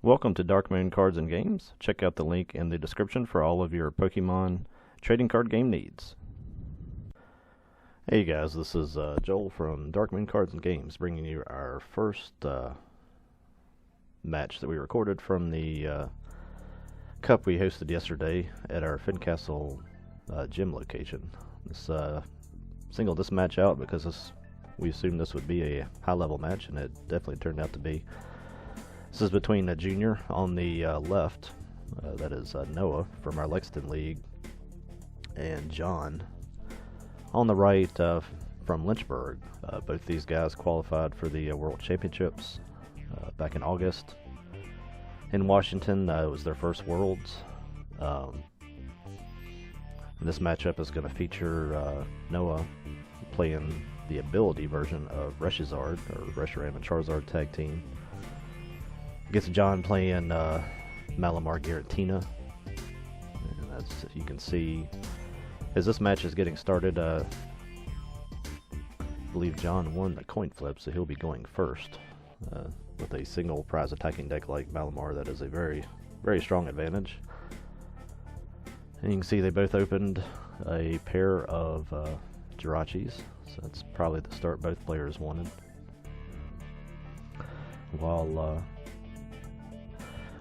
Welcome to Dark Moon Cards and Games. Check out the link in the description for all of your Pokemon trading card game needs. Hey guys, this is Joel from Dark Moon Cards and Games, bringing you our first match that we recorded from the cup we hosted yesterday at our Fincastle gym location. This singled this match out because we assumed this would be a high-level match, and it definitely turned out to be. This is between a junior on the left, that is Noah from our Lexington League, and John on the right from Lynchburg. Both these guys qualified for the World Championships back in August in Washington. It was their first Worlds. And this matchup is going to feature Noah playing the ability version of Reshizard, or Reshiram and Charizard tag team. Gets John playing Malamar Giratina. And as you can see, as this match is getting started, I believe John won the coin flip, so he'll be going first. With a single prize attacking deck like Malamar, that is a very, very strong advantage. And you can see they both opened a pair of Jirachis, so that's probably the start both players wanted.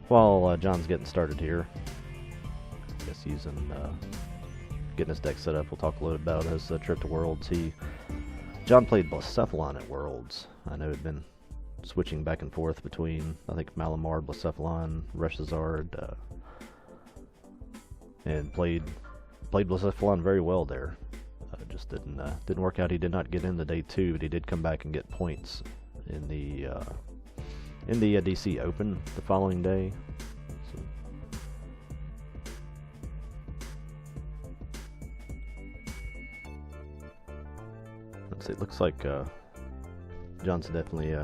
While John's getting started here, I guess getting his deck set up, we'll talk a little about his trip to Worlds. John played Blacephalon at Worlds. I know he'd been switching back and forth between, I think, Malamar, Blacephalon, Reshizard, and played Blacephalon very well there. Just didn't work out. He did not get in the day 2, but he did come back and get points in the DC Open the following day. So, let's see, it looks like John's definitely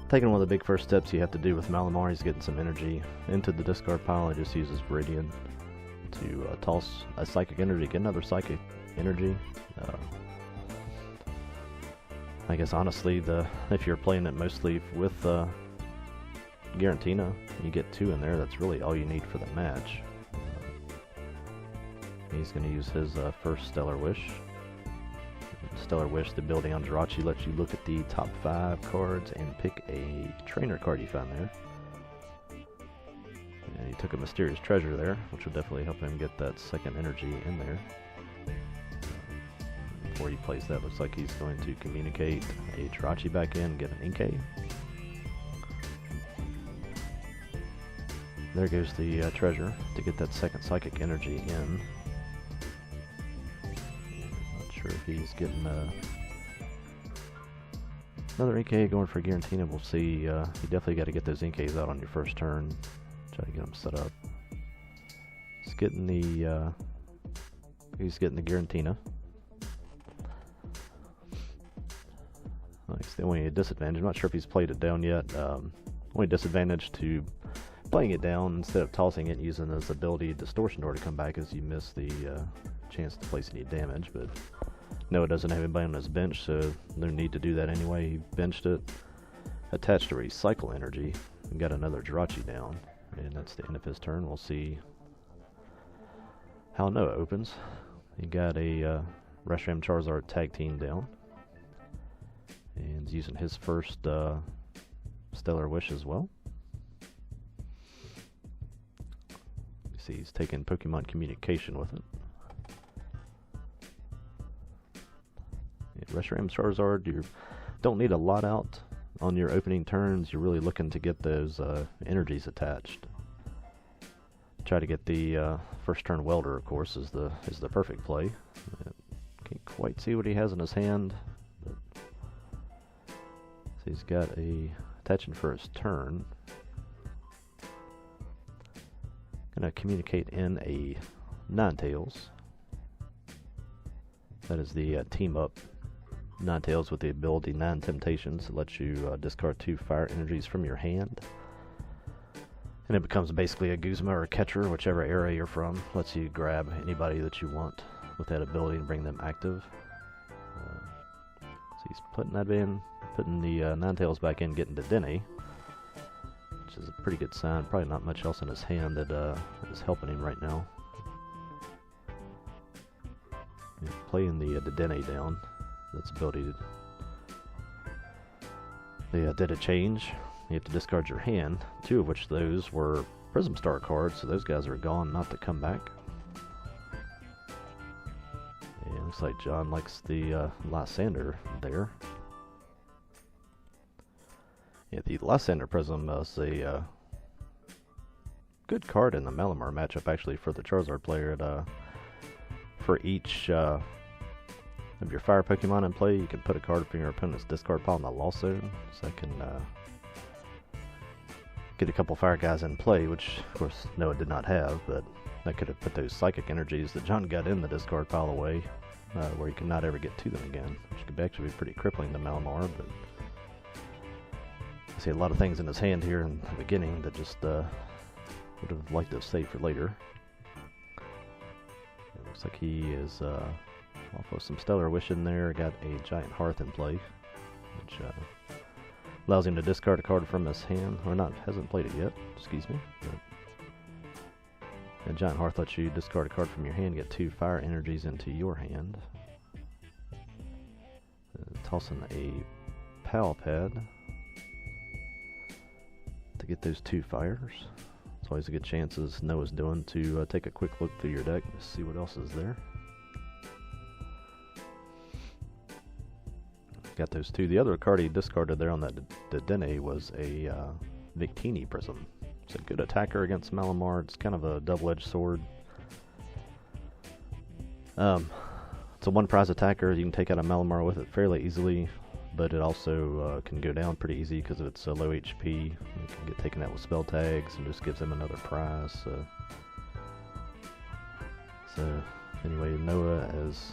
taking one of the big first steps you have to do with Malamar. He's getting some energy into the discard pile. He just uses Viridian to toss a Psychic Energy, get another Psychic Energy. I guess honestly, if you're playing it mostly with Giratina, you get 2 in there. That's really all you need for the match. He's going to use his first Stellar Wish. Stellar Wish, the ability on Jirachi, lets you look at the top 5 cards and pick a trainer card you find there. And he took a Mysterious Treasure there, which will definitely help him get that second energy in there. Before he plays that, looks like he's going to communicate a Jirachi back in and get an Inkay. There goes the treasure to get that second Psychic Energy in. Not sure if he's getting another Inkay going for Giratina. We'll see. You definitely got to get those Inkays out on your first turn. Try to get them set up. He's getting the Giratina. It's the only disadvantage. I'm not sure if he's played it down yet. Only disadvantage to playing it down instead of tossing it and using his ability Distortion Door to come back is you miss the chance to place any damage. But Noah doesn't have anybody on his bench, so no need to do that anyway. He benched it, attached a Recycle Energy, and got another Jirachi down. And that's the end of his turn. We'll see how Noah opens. He got a Reshiram Charizard tag team down. And he's using his first Stellar Wish as well. You see he's taking Pokemon Communication with it. Yeah, Reshiram Charizard, you don't need a lot out on your opening turns. You're really looking to get those energies attached. Try to get the first turn Welder, of course, is the perfect play. Can't quite see what he has in his hand. So he's got a attachment for his turn. Gonna communicate in a Ninetales. That is the team up Ninetales with the ability Nine Temptations. It lets you discard 2 fire energies from your hand. And it becomes basically a Guzma or a Catcher, whichever area you're from. Lets you grab anybody that you want with that ability and bring them active. So he's putting that in. Putting the Ninetales back in, getting to Denny. is a pretty good sign. Probably not much else in his hand that is helping him right now. He's playing the Dedenne down. That's ability to... They did a change. You have to discard your hand, 2 of which those were Prism Star cards, so those guys are gone, not to come back. And looks like John likes the Lysander there. Yeah, the Lysander Prism is a good card in the Malamar matchup, actually, for the Charizard player. For each of your fire Pokemon in play, you can put a card from your opponent's discard pile in the Lost Zone, so I can get a couple fire guys in play, which, of course, no, it did not have, but that could have put those psychic energies that John got in the discard pile away, where you could not ever get to them again, which could actually be pretty crippling to Malamar, but I see a lot of things in his hand here in the beginning that just would have liked to save for later. It looks like he is off of some Stellar Wish in there, got a Giant Hearth in play, which allows him to discard a card from his hand, or not, hasn't played it yet, excuse me. But Giant Hearth lets you discard a card from your hand, get 2 fire energies into your hand. Tossing a Pal Pad to get those 2 fires. It's always a good chance, as Noah's doing, to take a quick look through your deck and see what else is there. Got those 2. The other card he discarded there on that Dedenne was a Victini Prism. It's a good attacker against Malamar. It's kind of a double-edged sword. It's a 1-prize attacker. You can take out a Malamar with it fairly easily, but it also can go down pretty easy because of its low HP. It can get taken out with spell tags and just gives him another prize. So anyway, Noah has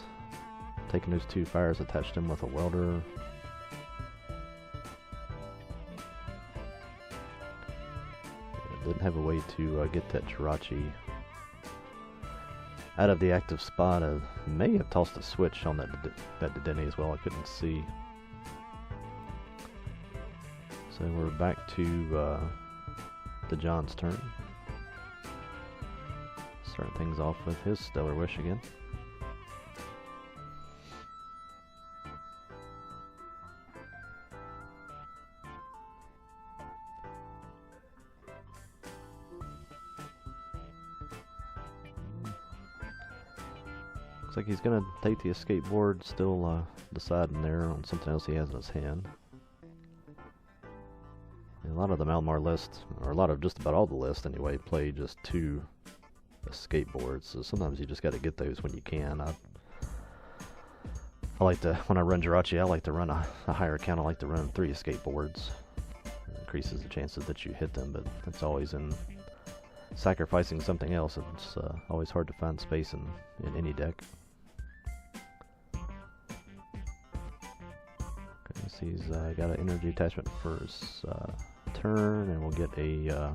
taken those 2 fires, attached them with a welder. Didn't have a way to get that Jirachi out of the active spot. I may have tossed a switch on that Dedenne as well. I couldn't see. So we're back to John's turn. Starting things off with his Stellar Wish again. Looks like he's going to take the escape board, still deciding there on something else he has in his hand. And a lot of the Malamar lists, or a lot of just about all the lists anyway, play just 2 escape boards, so sometimes you just got to get those when you can. I like to, when I run Jirachi, I like to run a higher count. I like to run 3 escape boards. It increases the chances that you hit them, but it's always in sacrificing something else. It's always hard to find space in any deck. Okay, so he's got an energy attachment for his turn, and we'll get a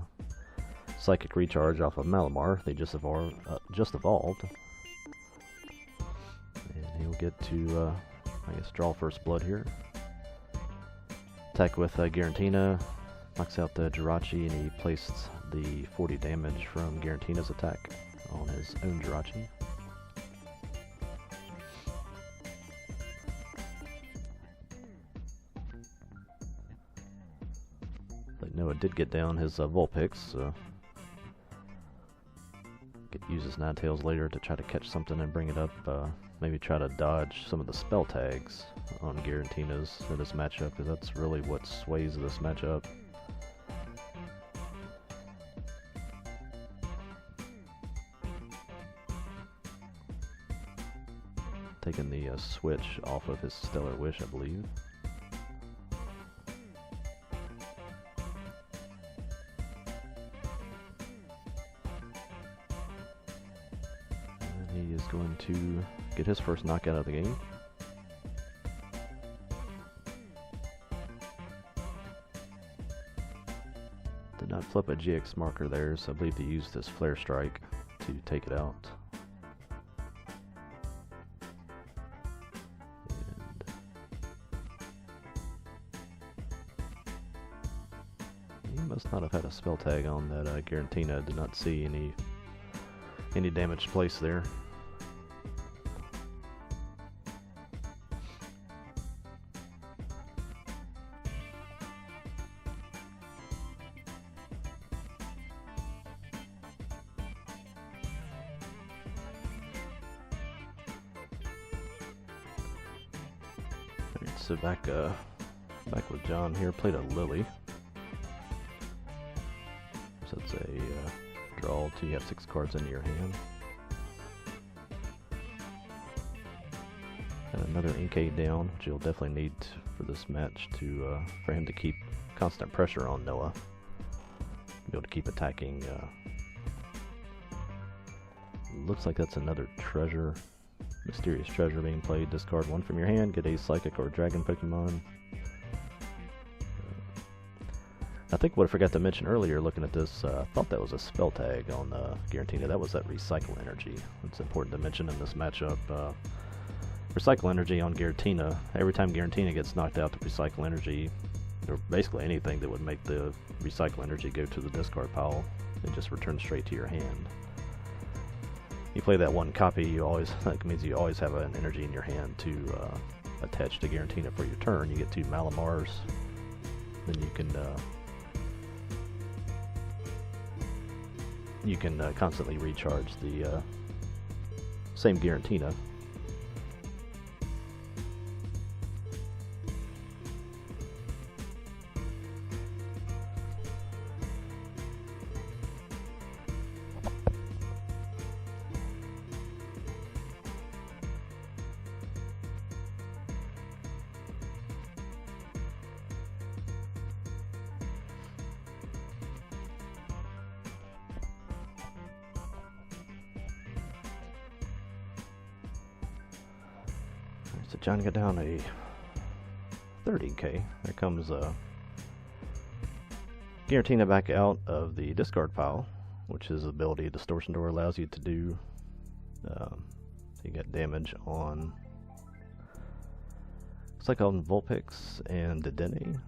psychic recharge off of Malamar. They just evolved. And he'll get to, I guess, draw first blood here. Attack with Giratina, knocks out the Jirachi, and he placed the 40 damage from Giratina's attack on his own Jirachi. Like Noah did get down his Vulpix, so could use his Ninetales later to try to catch something and bring it up. Maybe try to dodge some of the spell tags on Giratina's in this matchup, because that's really what sways this matchup. Taking the switch off of his Stellar Wish, I believe. And he is going to get his first knockout of the game. Did not flip a GX marker there, so I believe he used his Flare Strike to take it out. Must not have had a spell tag on that Giratina. Did not see any damaged place there. Alright, so back with John here. Played a Lily. So it's a draw till you have 6 cards in your hand. And another Inkay down, which you'll definitely need for this match to for him to keep constant pressure on Noah. Be able to keep attacking. Looks like that's another treasure. Mysterious treasure being played. Discard 1 from your hand, get a Psychic or Dragon Pokemon. I think what I forgot to mention earlier looking at this, I thought that was a spell tag on Giratina. That was that Recycle Energy. It's important to mention in this matchup. Recycle Energy on Giratina. Every time Giratina gets knocked out, the Recycle Energy, or basically anything that would make the Recycle Energy go to the discard pile, it just returns straight to your hand. You play that one copy, that means you always have an energy in your hand to attach to Giratina for your turn. You get 2 Malamars, then you can constantly recharge the same Giratina. So John got down a 30k. There comes Giratina back out of the discard pile, which his ability Distortion Door allows you to do. So you got damage on, looks like on Vulpix and Dedenne.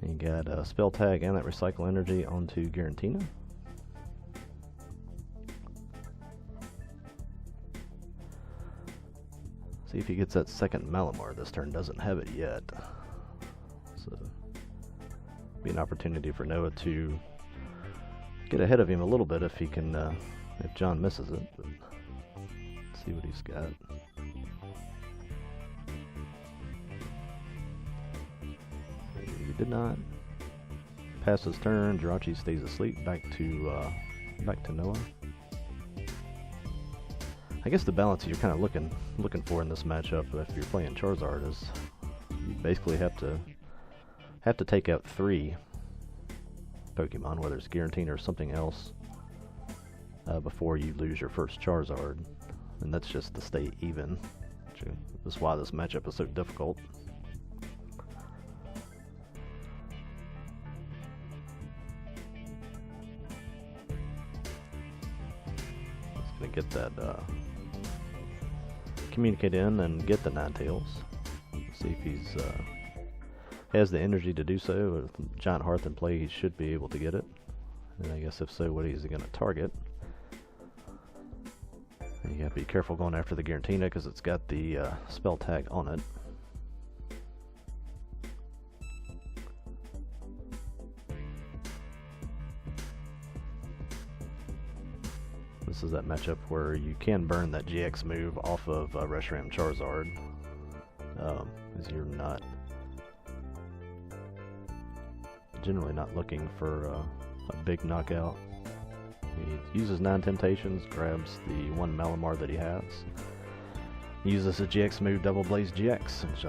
You got a spell tag and that Recycle Energy onto Giratina. See if he gets that second Malamar this turn. Doesn't have it yet. So, be an opportunity for Noah to get ahead of him a little bit if he can, if John misses it. But let's see what he's got. He did not pass his turn. Jirachi stays asleep. Back to Noah. I guess the balance you're kind of looking for in this matchup, if you're playing Charizard, is you basically have to take out 3 Pokemon, whether it's Giratina or something else, before you lose your first Charizard, and that's just to stay even. That's why this matchup is so difficult. Just gonna get that. Communicate in and get the Ninetales. See if he's has the energy to do so. With Giant Hearth in play, he should be able to get it. And I guess if so, what is he going to target? And you got to be careful going after the Giratina because it's got the spell tag on it. This is that matchup where you can burn that GX move off of Reshiram Charizard, as you're not generally not looking for a big knockout. He uses 9 Temptations, grabs the 1 Malamar that he has, uses a GX move, Double Blaze GX, which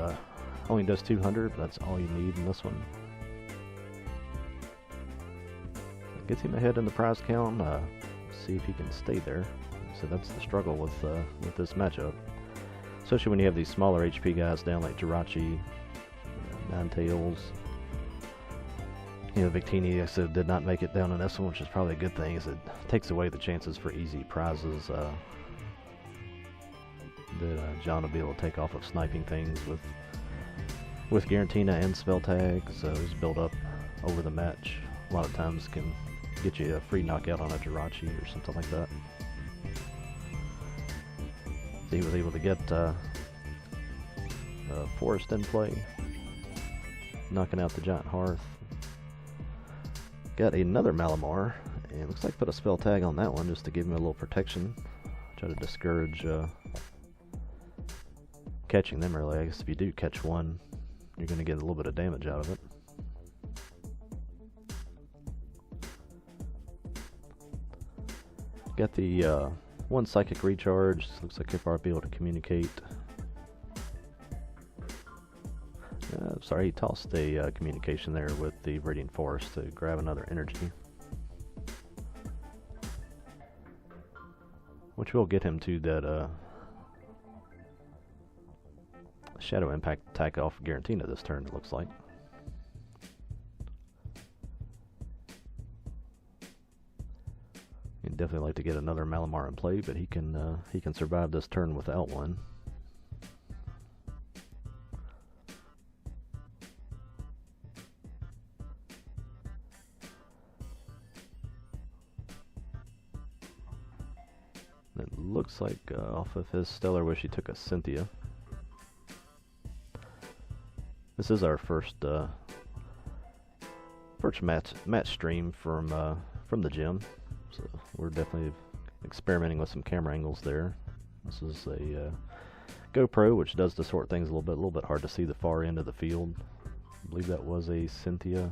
only does 200, but that's all you need in this one. Gets him ahead in the prize count. See if he can stay there. So that's the struggle with this matchup, especially when you have these smaller HP guys down like Jirachi, Ninetales. You know, Victini, I said, did not make it down in this one, which is probably a good thing, as it takes away the chances for easy prizes that John will be able to take off of sniping things with with Giratina and spell tags, those build up over the match. A lot of times can get you a free knockout on a Jirachi or something like that. So he was able to get Forest in play, knocking out the Giant Hearth. Got another Malamar, and it looks like put a spell tag on that one just to give him a little protection. Try to discourage catching them early. I guess if you do catch one, you're going to get a little bit of damage out of it. Got the one Psychic Recharge. Looks like he'll probably be able to communicate. Sorry, he tossed a communication there with the Viridian Forest to grab another energy. Which will get him to that Shadow Impact attack off Giratina this turn, it looks like. He'd definitely like to get another Malamar in play, but he can survive this turn without one. It looks like off of his Stellar Wish he took a Cynthia. This is our first match stream from the gym, so we're definitely experimenting with some camera angles there. This is a GoPro, which does distort things a little bit hard to see the far end of the field. I believe that was a Cynthia.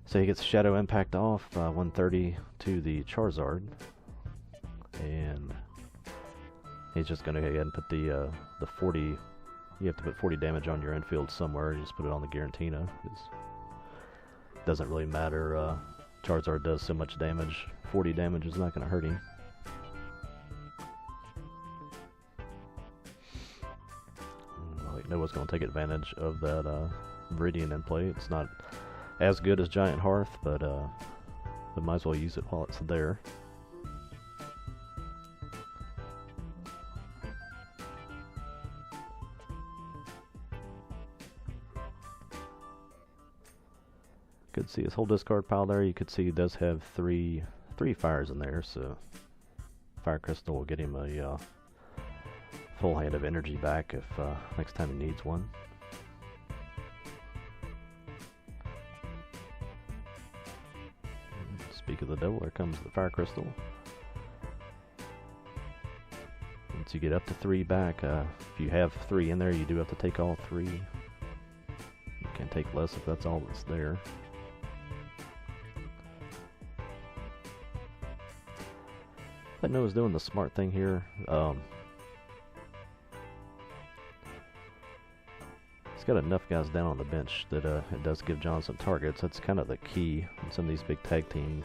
So he gets Shadow Impact off, 130 to the Charizard. And he's just going to go ahead and put the 40, you have to put 40 damage on your infield somewhere, you just put it on the Giratina. It doesn't really matter, Charizard does so much damage, 40 damage is not going to hurt him. Noah's going to take advantage of that Viridian in play. It's not as good as Giant Hearth, but we might as well use it while it's there. Could see his whole discard pile there. You could see he does have three fires in there, so Fire Crystal will get him a full hand of energy back if next time he needs one. Speak of the devil, there comes the Fire Crystal. Once you get up to 3 back, if you have 3 in there, you do have to take all 3. You can take less if that's all that's there. I know Noah's doing the smart thing here. He's got enough guys down on the bench that it does give John some targets. That's kind of the key in some of these big tag team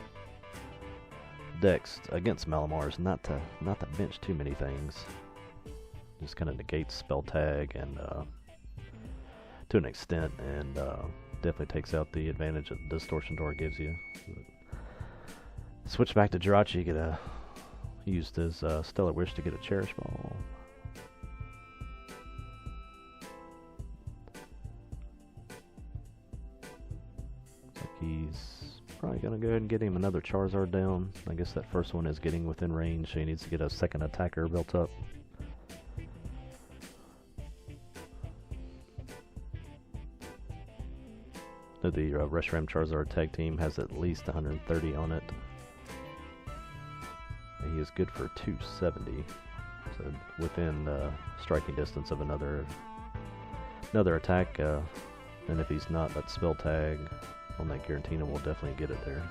decks against Malamars, not to bench too many things. Just kind of negates spell tag and to an extent, and definitely takes out the advantage that the Distortion Door gives you. But switch back to Jirachi. Used his Stellar Wish to get a Cherish Ball. Looks like he's probably going to go ahead and get him another Charizard down. I guess that first one is getting within range, so he needs to get a second attacker built up. The Reshiram Charizard tag team has at least 130 on it. He is good for 270, so within striking distance of another attack, and if he's not, that spell tag on that Giratina will definitely get it there.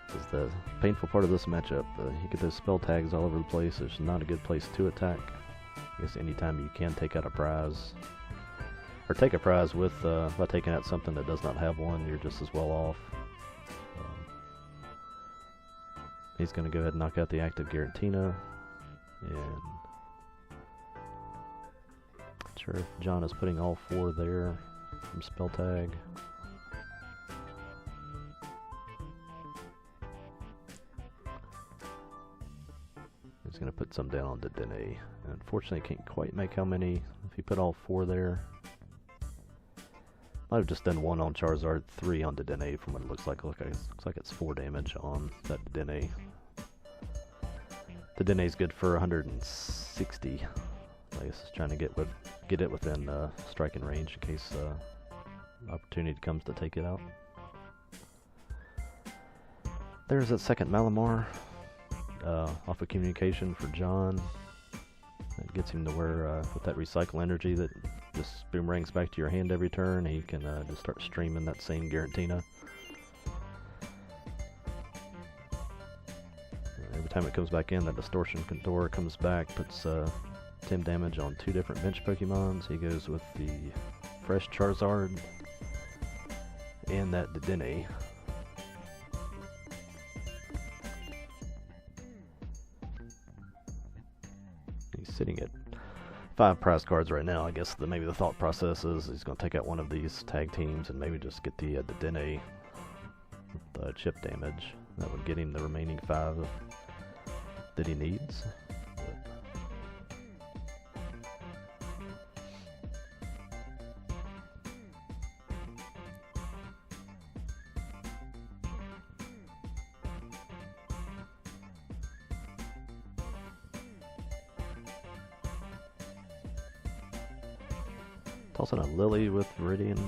This is the painful part of this matchup. You get those spell tags all over the place. It's not a good place to attack. I guess anytime you can take out a prize, or take a prize with by taking out something that does not have one, you're just as well off. He's going to go ahead and knock out the active Giratina, and not sure if John is putting all 4 there from spell tag. He's going to put some down on Dedenne. Unfortunately, can't quite make how many. If he put all 4 there, might have just done 1 on Charizard, 3 on Dedenne from what it looks like. Looks like it's 4 damage on that Dedenne. Dedenne's good for 160. I guess trying to get it within striking range in case opportunity comes to take it out. There's that second Malamar. Off of communication for John. That gets him to where, with that recycle energy that just boomerangs back to your hand every turn, he can just start streaming that same Giratina. Every time it comes back in, that distortion door comes back, puts 10 damage on 2 different bench Pokemons. He goes with the fresh Charizard and that Dedenne. He's sitting at 5 prize cards right now. I guess maybe the thought process is he's going to take out one of these tag teams and maybe just get the Dedenne with the chip damage. That would get him the remaining 5 that he needs. Tossing a Lily with Viridian.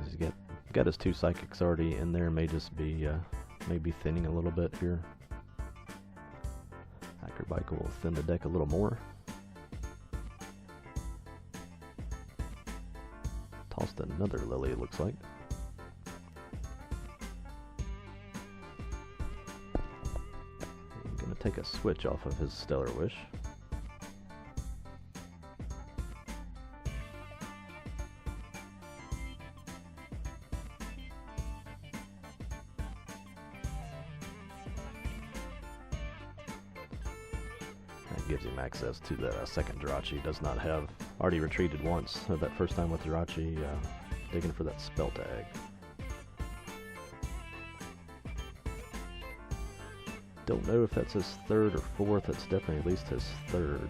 He's got his 2 psychics already in there. May just be maybe thinning a little bit here. Acrobike will thin the deck a little more. Tossed another Lily, it looks like. Take a switch off of his Stellar Wish. That gives him access to that second Jirachi. Does not have, already retreated once that first time with Jirachi, digging for that spell tag. Don't know if that's his 3rd or 4th. It's definitely at least his 3rd.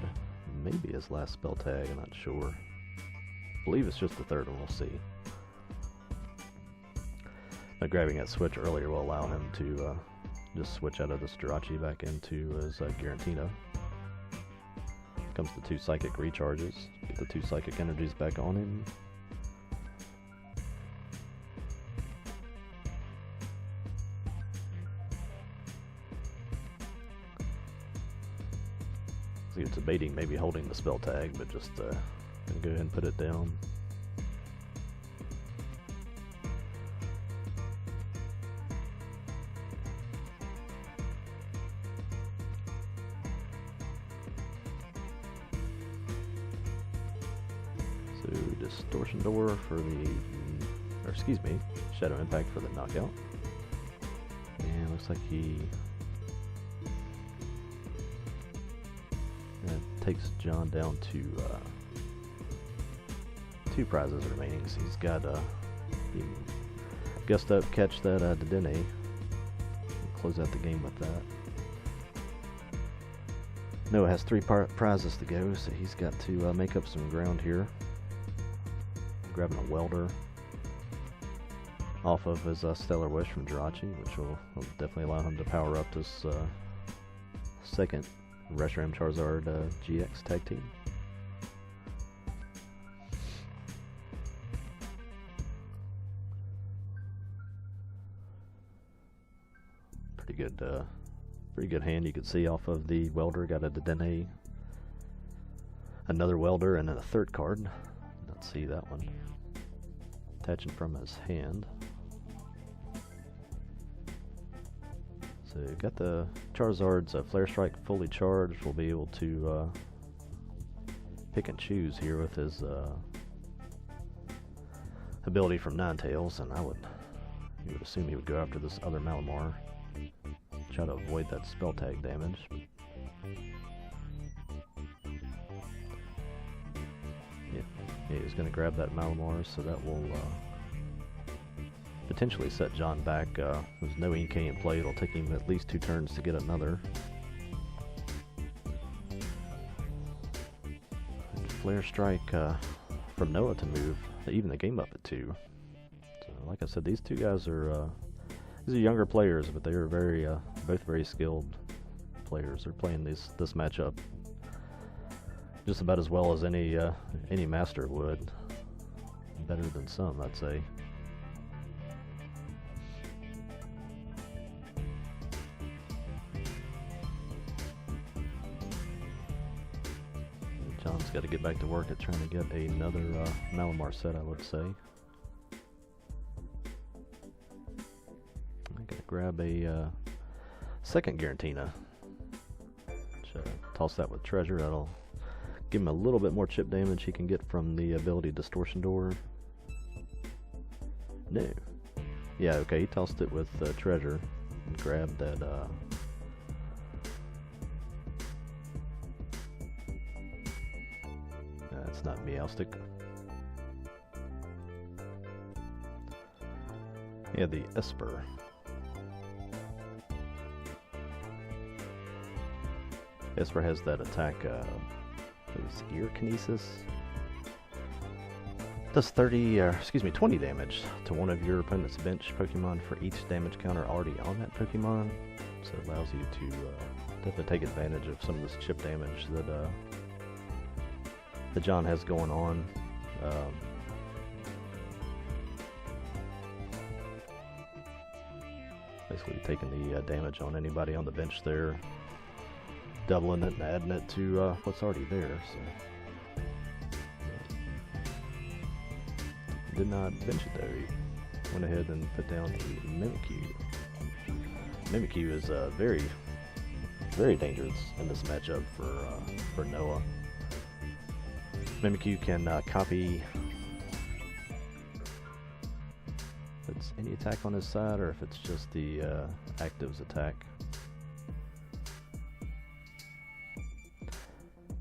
Maybe his last spell tag, I'm not sure. I believe it's just the 3rd one, we'll see. But grabbing that switch earlier will allow him to just switch out of this Jirachi back into his Giratina. Comes the 2 psychic recharges. Get the 2 psychic energies back on him. He was debating maybe holding the spell tag, but just gonna go ahead and put it down. So distortion door for the, or excuse me, shadow impact for the knockout. And looks like he takes John down to 2 prizes remaining. So he's got gust up, catch that Dedenne, close out the game with that. Noah has 3 prizes to go, so he's got to make up some ground here. Grabbing a welder off of his Stellar Wish from Jirachi, which will definitely allow him to power up this second Reshiram Charizard GX tag team. Pretty good hand. You can see off of the welder, got a Dedenne, another welder, and then a 3rd card. Let's see that one. Attaching from his hand. So got the Charizard's Flare Strike fully charged. We'll be able to pick and choose here with his ability from Ninetales, and you would assume he would go after this other Malamar, try to avoid that spell tag damage. Yeah, he's going to grab that Malamar, so that will potentially set John back. There's no EK in play. It'll take him at least 2 turns to get another. And Flare Strike from Noah to move even the game up at 2. So, like I said, these two guys are these are younger players, but they are very both very skilled players. They're playing this matchup just about as well as any master would. Better than some, I'd say. John's got to get back to work at trying to get another Malamar set, I would say. I'm going to grab a second Giratina. Toss that with Treasure. That'll give him a little bit more chip damage he can get from the ability Distortion Door. No. Yeah, okay, he tossed it with Treasure and grabbed that that's not Meowstic. Yeah, the Esper. Esper has that attack, Ear Kinesis. Does 20 damage to one of your opponent's bench Pokemon for each damage counter already on that Pokemon. So it allows you to definitely take advantage of some of this chip damage that John has going on. Basically taking the damage on anybody on the bench there, doubling it and adding it to what's already there. So did not bench it there. He went ahead and put down a Mimikyu. Mimikyu is very, very dangerous in this matchup for Noah. Mimikyu can copy if it's any attack on his side or if it's just the actives attack.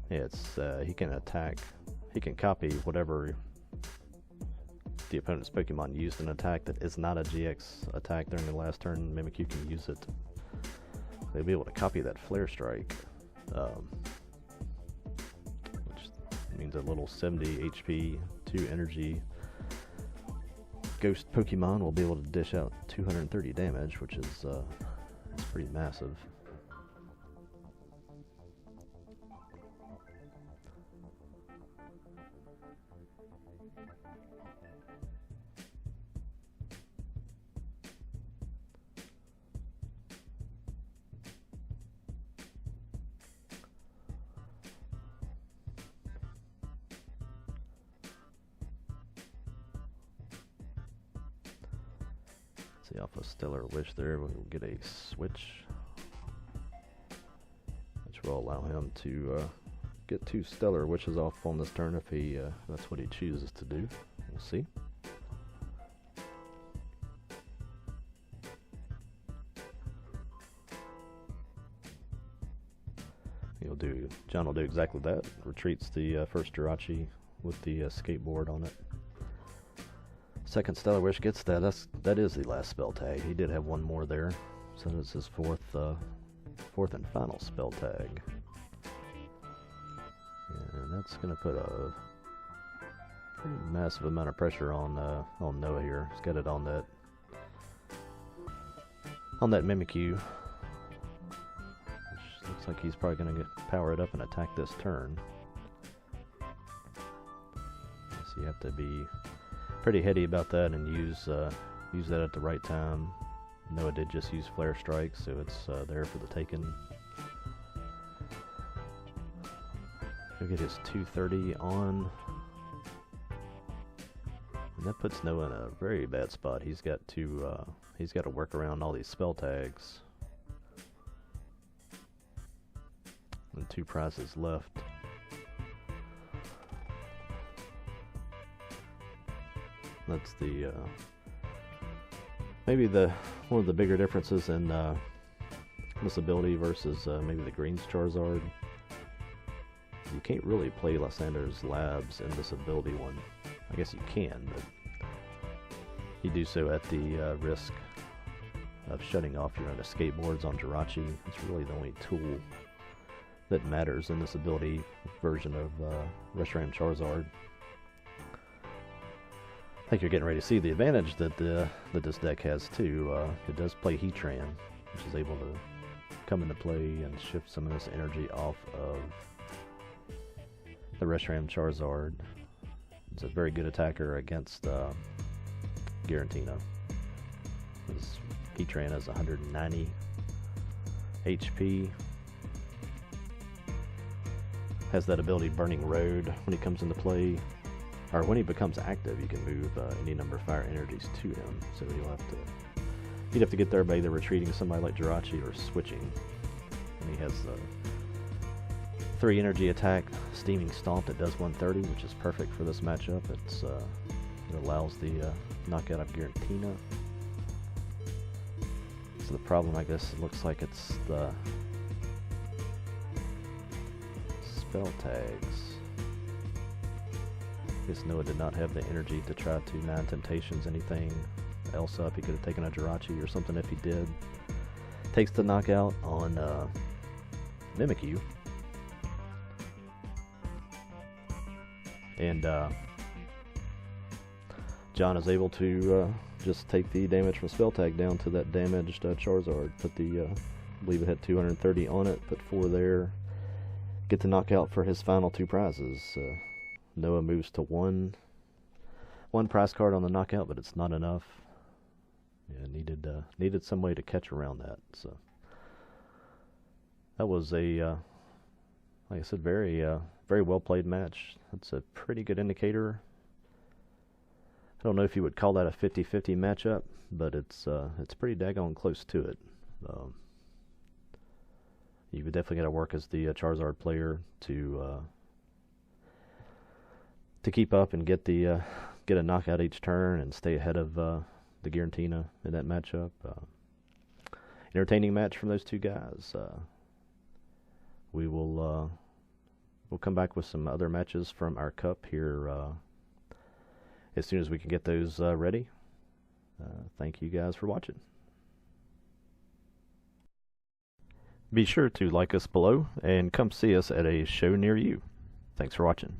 Yeah, it's he can attack. He can copy whatever the opponent's Pokemon used an attack that is not a GX attack during the last turn. Mimikyu can use it. They'll be able to copy that Flare Strike, which means a little 70 HP, 2 energy ghost Pokemon will be able to dish out 230 damage, which is pretty massive. See, off a Stellar Wish there, we'll get a switch, which will allow him to get 2 Stellar Wishes off on this turn if he that's what he chooses to do. We'll see. John will do exactly that. Retreats the first Jirachi with the skateboard on it. Second Stellar Wish gets that. That is the last spell tag. He did have one more there, so it's his fourth and final spell tag. And that's going to put a pretty massive amount of pressure on Noah here. He's got it on that Mimikyu, which looks like he's probably going to power it up and attack this turn. So you have to be pretty heady about that and use that at the right time. Noah did just use Flare Strike, so it's there for the taking. He'll get his 230 on, and that puts Noah in a very bad spot. He's got to work around all these spell tags, and 2 prizes left. That's the maybe one of the bigger differences in this ability versus maybe the Green's Charizard. you can't really play Lysander's Labs in this ability one. I guess you can, but you do so at the risk of shutting off your own escape boards on Jirachi. It's really the only tool that matters in this ability version of Reshiram Charizard. I think you're getting ready to see the advantage that this deck has too. It does play Heatran, which is able to come into play and shift some of this energy off of the Reshiram Charizard. It's a very good attacker against Giratina. This Heatran has 190 HP. Has that ability Burning Road when he comes into play, or when he becomes active. You can move any number of fire energies to him, so you'd have to get there by either retreating somebody like Jirachi or switching. And he has 3 energy attack, Steaming Stomp that does 130, which is perfect for this matchup. It allows the knockout of Giratina. So the problem, I guess, it looks like it's the spell tags. I guess Noah did not have the energy to try to 9 Temptations anything else up. He could have taken a Jirachi or something if he did. Takes the knockout on Mimikyu. And John is able to just take the damage from spell tag down to that damaged Charizard. Put the, I believe it had 230 on it, put 4 there. Get the knockout for his final 2 prizes. Noah moves to one prize card on the knockout, but it's not enough. Yeah, needed some way to catch around that. So that was a, like I said, very well played match. That's a pretty good indicator. I don't know if you would call that a 50-50 matchup, but it's pretty daggone close to it. You would definitely got to work as the Charizard player to keep up and get a knockout each turn and stay ahead of the Giratina in that matchup. Entertaining match from those two guys. We'll come back with some other matches from our cup here as soon as we can get those ready. Thank you guys for watching. Be sure to like us below and come see us at a show near you. Thanks for watching.